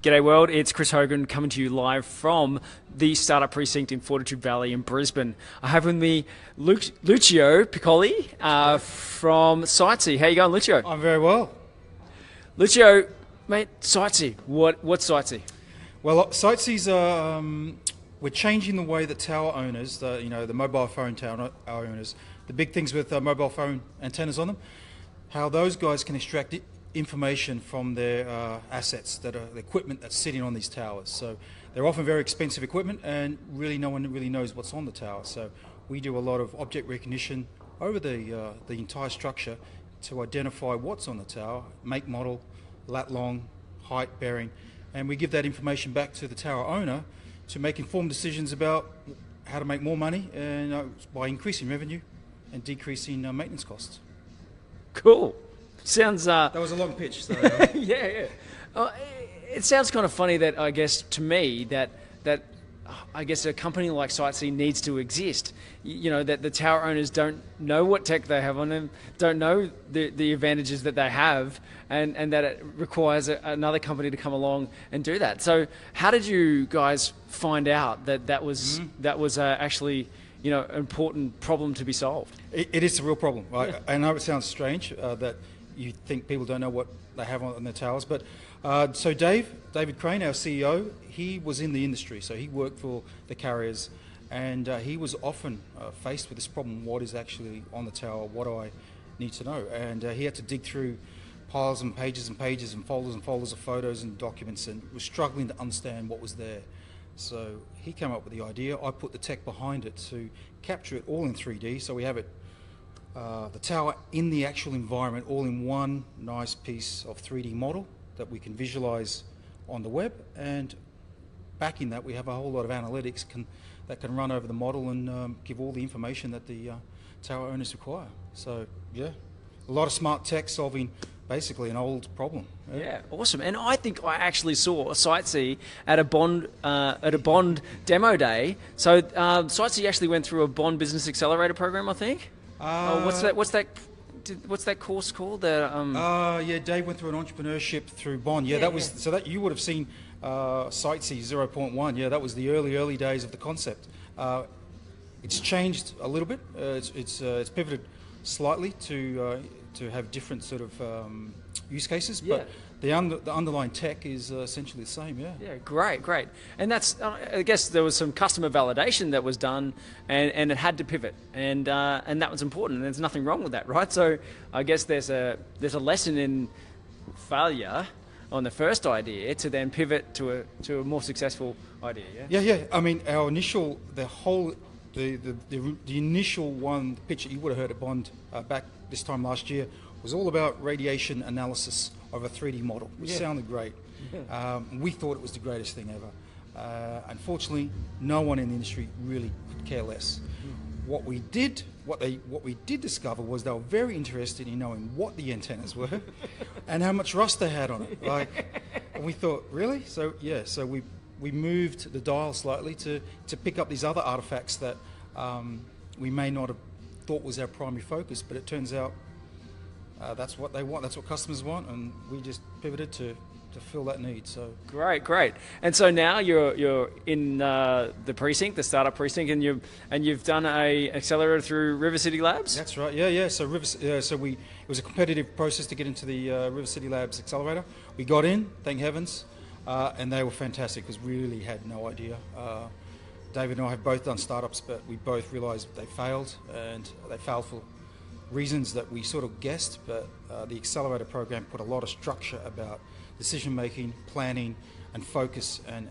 G'day world, it's Chris Hogan coming to you live from the Startup Precinct in Fortitude Valley in Brisbane. I have with me Lucio Piccoli from SiteSee. How you going, Lucio? I'm very well. Lucio, mate, SiteSee, what's SiteSee? Well, SiteSee's, we're changing the way that tower owners, the mobile phone tower owners, the big things with mobile phone antennas on them, how those guys can extract information from their assets, the equipment that's sitting on these towers. So they're often very expensive equipment, and really no one really knows what's on the tower. So we do a lot of object recognition over the entire structure to identify what's on the tower, make, model, lat long, height, bearing, and we give that information back to the tower owner to make informed decisions about how to make more money and by increasing revenue and decreasing maintenance costs. Cool. Sounds... That was a long pitch. So, yeah. It sounds kind of funny that, I guess, to me, that I guess a company like SiteSee needs to exist. You know, that the tower owners don't know what tech they have on them, don't know the advantages that they have, and that it requires another company to come along and do that. So how did you guys find out that was actually, you know, an important problem to be solved? It is a real problem. Right? Yeah. I know it sounds strange that you think people don't know what they have on their towers, but so David Crane, our CEO, he was in the industry, so he worked for the carriers, and he was often faced with this problem: what is actually on the tower? What do I need to know? And he had to dig through piles and pages and folders of photos and documents, and was struggling to understand what was there. So he came up with the idea. I put the tech behind it to capture it all in 3D, so we have it, the tower in the actual environment, all in one nice piece of 3D model that we can visualize on the web, and backing that we have a whole lot of analytics that can run over the model and give all the information that the tower owners require. So yeah, a lot of smart tech solving basically an old problem. Yeah, awesome. And I think I actually saw a SiteSee at a Bond demo day. So SiteSee actually went through a Bond Business Accelerator program, I think. What's that course called? Yeah, Dave went through an entrepreneurship through Bond. Yeah, so that you would have seen SiteSee 0.1. Yeah, that was the early days of the concept. It's changed a little bit. It's pivoted slightly to have different sort of use cases, but the underlying tech is essentially the same. Yeah, great. And that's I guess there was some customer validation that was done, and it had to pivot, and that was important, and there's nothing wrong with that, right? So I guess there's a lesson in failure on the first idea to then pivot to a more successful idea. Yeah. I mean, our initial the initial pitch that you would have heard at Bond back this time last year was all about radiation analysis of a 3D model, which sounded great. We thought it was the greatest thing ever. Unfortunately, no one in the industry really could care less. What we did discover was they were very interested in knowing what the antennas were and how much rust they had on it. And we thought, really? So we moved the dial slightly to pick up these other artifacts that we may not have thought was our primary focus, but it turns out that's what they want, that's what customers want, and we just pivoted to fill that need. So great. And so now you're in the precinct, the Startup Precinct, and you've done a accelerator through River City Labs. That's right. Yeah. So it was a competitive process to get into the River City Labs accelerator. We got in, thank heavens, and they were fantastic because we really had no idea. David and I have both done startups, but we both realised they failed, and they failed for reasons that we sort of guessed, but the accelerator program put a lot of structure about decision making, planning and focus, and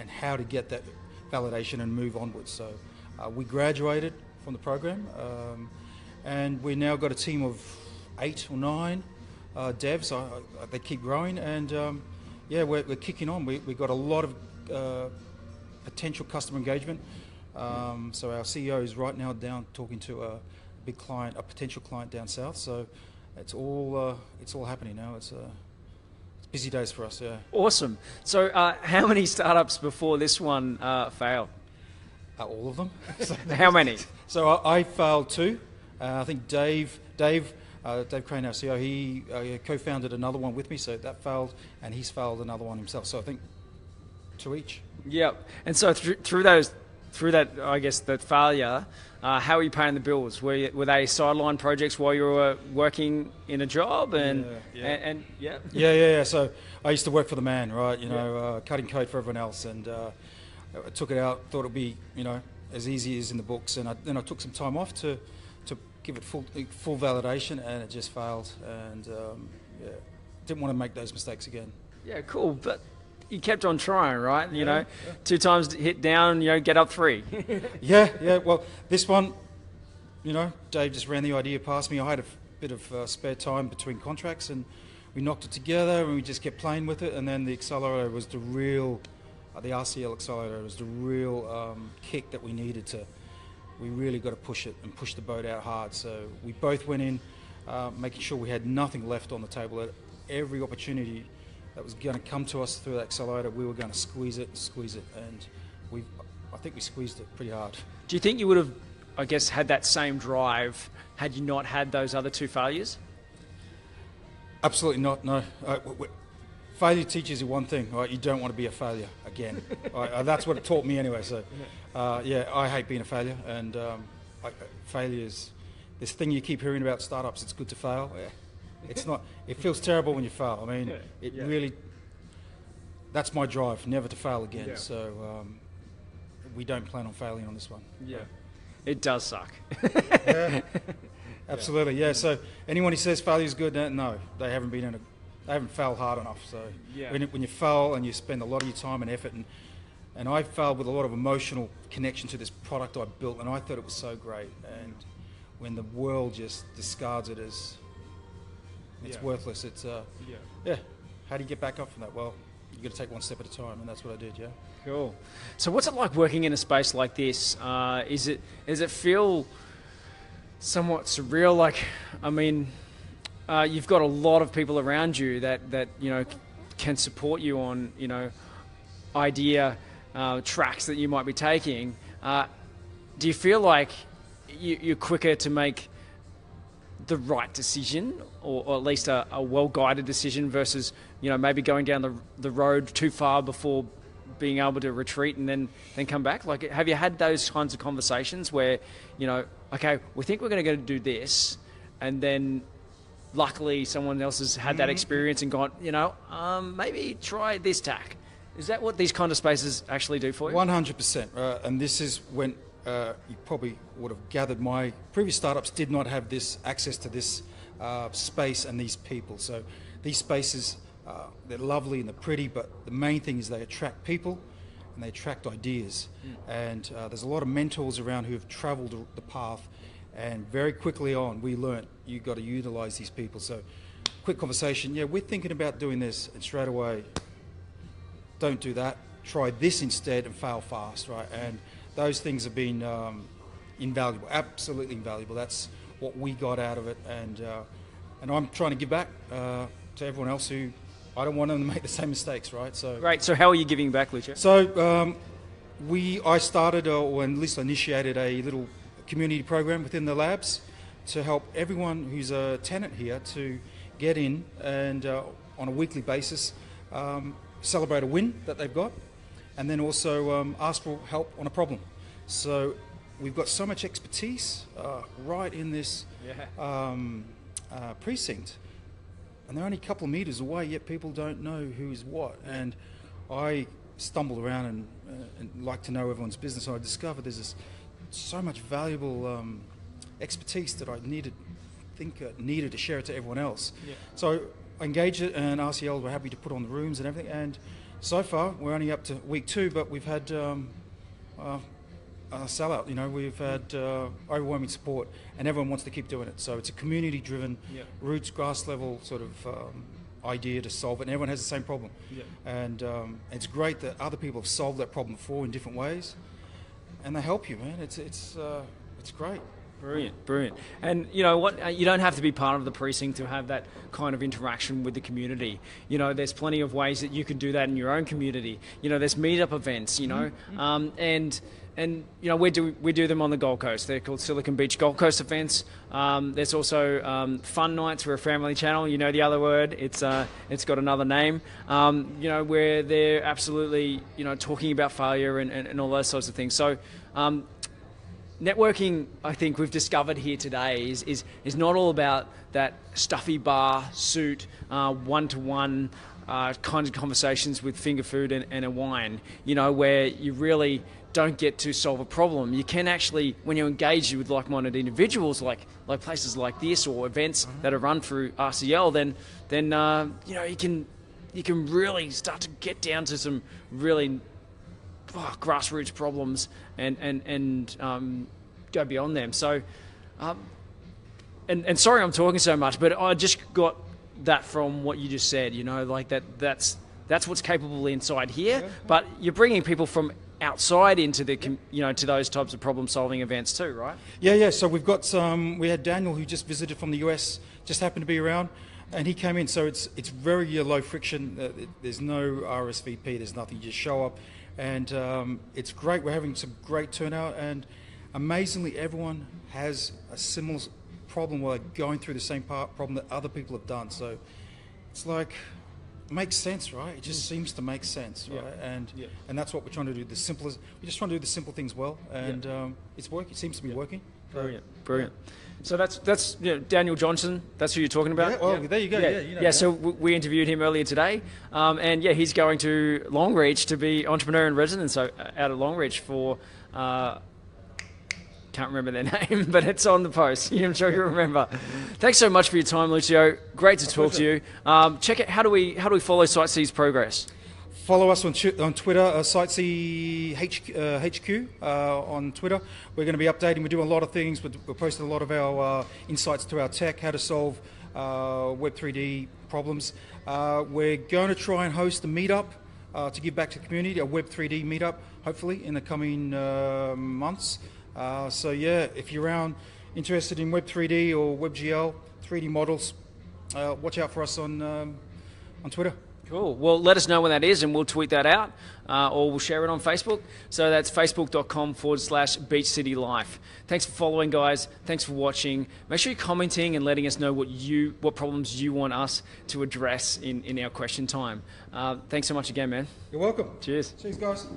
how to get that validation and move onwards. So we graduated from the program, and we now got a team of 8 or 9 devs. They keep growing, and we're kicking on. We got a lot of potential customer engagement. So our CEO is right now down talking to a big client, a potential client down south. So it's all happening now. It's busy days for us. Yeah. Awesome. So how many startups before this one failed? All of them. How many? So I failed 2. I think Dave Crane, our CEO, he co-founded another one with me, so that failed, and he's failed another one himself. So I think to each. Yep. And so through that, I guess, that failure, how were you paying the bills? Were they sideline projects while you were working in a job? Yeah. So I used to work for the man, right? Cutting code for everyone else, and I took it out. Thought it'd be, as easy as in the books, and then I took some time off to give it full validation, and it just failed. And didn't want to make those mistakes again. Yeah, cool. But you kept on trying, right? You know, 2 times hit down, get up 3. Yeah. Well, this one, Dave just ran the idea past me. I had a bit of spare time between contracts, and we knocked it together, and we just kept playing with it. And then the Accelerator was the RCL Accelerator was the real kick that we needed to. We really got to push it and push the boat out hard. So we both went in, making sure we had nothing left on the table. At every opportunity that was going to come to us through that Accelerator, we were going to squeeze it, and I think we squeezed it pretty hard. Do you think you would have, I guess, had that same drive had you not had those other 2 failures? Absolutely not, no. Failure teaches you one thing, right? You don't want to be a failure again. That's what it taught me anyway. So, I hate being a failure, and failure is this thing you keep hearing about startups. It's good to fail. Yeah. It's not. It feels terrible when you fail. I mean, really. That's my drive, never to fail again. Yeah. So we don't plan on failing on this one. Yeah, it does suck. Yeah. Absolutely. Yeah. So anyone who says failure is good, no, they haven't been they haven't failed hard enough. So when you fail and you spend a lot of your time and effort, and I failed with a lot of emotional connection to this product I built, and I thought it was so great, and when the world just discards it as it's worthless, it's how do you get back up from that? Well, you got to take one step at a time, and that's what I did. Yeah. Cool. So what's it like working in a space like this? Does it feel somewhat surreal? Like, I mean, you've got a lot of people around you that can support you on idea tracks that you might be taking. Do you feel like you're quicker to make the right decision, or at least a well-guided decision, versus maybe going down the road too far before being able to retreat and then come back? Like, have you had those kinds of conversations where okay, we think we're going to go do this, and then luckily someone else has had that experience and gone, maybe try this tack? Is that what these kind of spaces actually do for you? 100%. And this is when you probably would have gathered my previous startups did not have this access to this space and these people. So these spaces, they're lovely and they're pretty, but the main thing is they attract people and they attract ideas. And there's a lot of mentors around who have traveled the path, and very quickly on we learnt you've got to utilize these people. So quick conversation, we're thinking about doing this, and straight away, don't do that, try this instead and fail fast, right? And those things have been invaluable, absolutely invaluable. That's what we got out of it, and I'm trying to give back to everyone else who I don't want them to make the same mistakes, right? So great. So how are you giving back, Lucio? So I started, or at least initiated, a little community program within the labs to help everyone who's a tenant here to get in and on a weekly basis celebrate a win that they've got, and then also ask for help on a problem. So we've got so much expertise right in this precinct, and they're only a couple of meters away, yet people don't know who's what. And I stumble around and like to know everyone's business, and I discovered there's so much valuable expertise that I needed to share it to everyone else. So I engaged it, and RCL were happy to put on the rooms and everything, and so far we're only up to week 2, but we've had a sellout. We've had overwhelming support, and everyone wants to keep doing it. So it's a community-driven, roots, grass level sort of idea to solve it, and everyone has the same problem. And it's great that other people have solved that problem before in different ways, and they help you, man. It's great. Brilliant, brilliant. And you know what? You don't have to be part of the precinct to have that kind of interaction with the community. You know, there's plenty of ways that you can do that in your own community. You know, there's meetup events. You know, and you know we do them on the Gold Coast. They're called Silicon Beach Gold Coast events. There's also fun nights. We're a family channel. You know the other word. It's got another name. You know, where they're absolutely talking about failure and all those sorts of things. So. Networking, I think we've discovered here today, is not all about that stuffy bar, suit, one-to-one kinds of conversations with finger food and a wine, where you really don't get to solve a problem. You can actually, when you engage with like-minded individuals, like places like this or events that are run through RCL, then you can really start to get down to some really grassroots problems and go beyond them. So, and sorry I'm talking so much, but I just got that from what you just said. Like that's what's capable inside here. Yeah. But you're bringing people from outside into the to those types of problem solving events too, right? Yeah. So we've got we had Daniel who just visited from the US, just happened to be around. And he came in, so it's very low friction. There's no RSVP, there's nothing. You just show up. And it's great. We're having some great turnout, and amazingly, everyone has a similar problem while they're going through the same problem that other people have done. So it's like, it makes sense, right? It just seems to make sense, right? Yeah. And that's what we're trying to do. We just trying to do the simple things well, and it's working. It seems to be working. Brilliant. So that's Daniel Johnson. That's who you're talking about. Yeah, well, there you go. Yeah. So we interviewed him earlier today, and he's going to Longreach to be entrepreneur in residence. So out at Longreach for can't remember their name, but it's on the post. I'm sure you remember. Thanks so much for your time, Lucio. Great to talk to you. Check it. How do we follow SiteSee's progress? Follow us on Twitter, SiteSee HQ on Twitter. We're going to be updating. We're doing a lot of things. We're posting a lot of our insights to our tech, how to solve Web3D problems. We're going to try and host a meetup to give back to the community, a Web3D meetup, hopefully, in the coming months. If you're around interested in Web3D or WebGL, 3D models, watch out for us on Twitter. Cool. Well, let us know when that is, and we'll tweet that out, or we'll share it on Facebook. So that's facebook.com/Beach City Life. Thanks for following, guys. Thanks for watching. Make sure you're commenting and letting us know what problems you want us to address in our question time. Thanks so much again, man. You're welcome. Cheers. Cheers, guys.